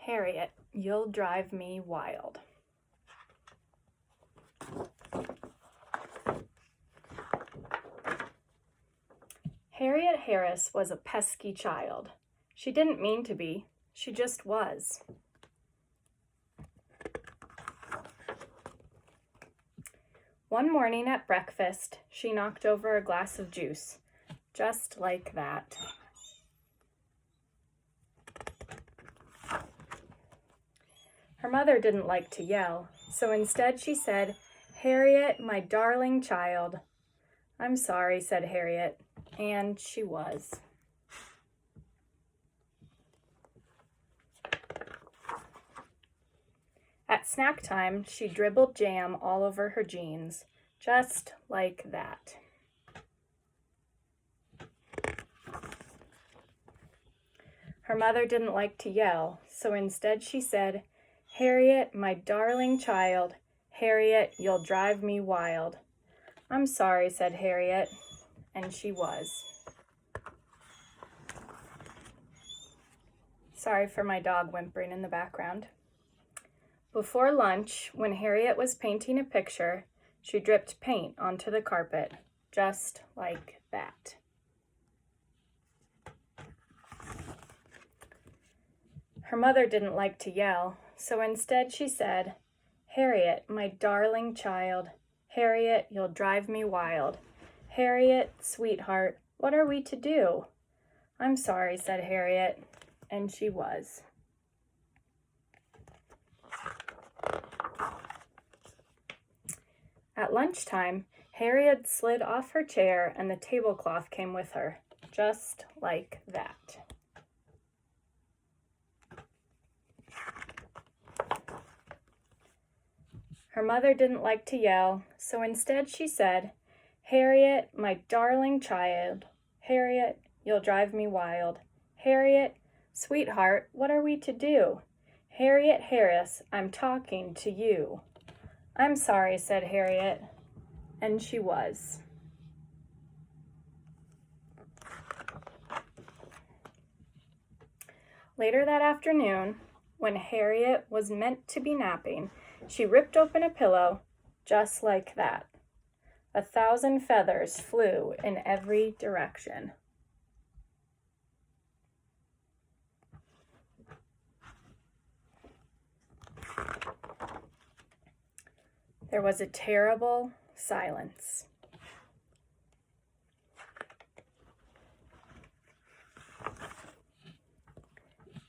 Harriet, you'll drive me wild. Harriet Harris was a pesky child. She didn't mean to be, she just was. One morning at breakfast, she knocked over a glass of juice, just like that. Her mother didn't like to yell, so instead she said, "Harriet, my darling child." "I'm sorry," said Harriet, and she was. At snack time, she dribbled jam all over her jeans, just like that. Her mother didn't like to yell, so instead she said, "Harriet, my darling child, Harriet, you'll drive me wild." "I'm sorry," said Harriet, and she was. Sorry for my dog whimpering in the background. Before lunch, when Harriet was painting a picture, she dripped paint onto the carpet, just like that. Her mother didn't like to yell, so instead she said, "Harriet, my darling child, Harriet, you'll drive me wild. Harriet, sweetheart, what are we to do?" "I'm sorry," said Harriet, and she was. At lunchtime, Harriet slid off her chair and the tablecloth came with her, just like that. Her mother didn't like to yell, so instead she said, "Harriet, my darling child, Harriet, you'll drive me wild. Harriet, sweetheart, what are we to do? Harriet Harris, I'm talking to you." "I'm sorry," said Harriet, and she was. Later that afternoon, when Harriet was meant to be napping, she ripped open a pillow just like that. 1,000 feathers flew in every direction. There was a terrible silence.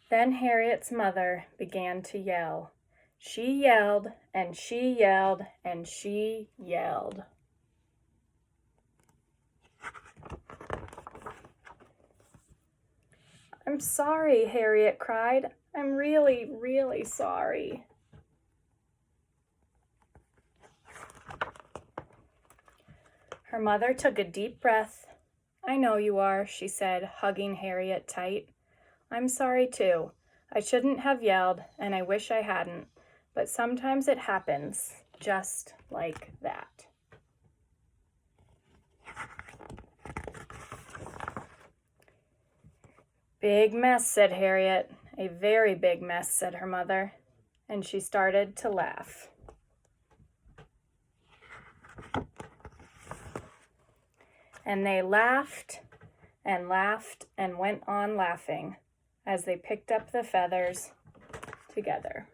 Then Harriet's mother began to yell. She yelled, and she yelled, and she yelled. "I'm sorry," Harriet cried. "I'm really, really sorry." Her mother took a deep breath. "I know you are," she said, hugging Harriet tight. "I'm sorry too. I shouldn't have yelled, and I wish I hadn't, but sometimes it happens, just like that." "Big mess," said Harriet. "A very big mess," said her mother, and she started to laugh. And they laughed and laughed and went on laughing as they picked up the feathers together.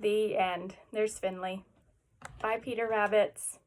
The end. There's Finley. Bye, Peter Rabits.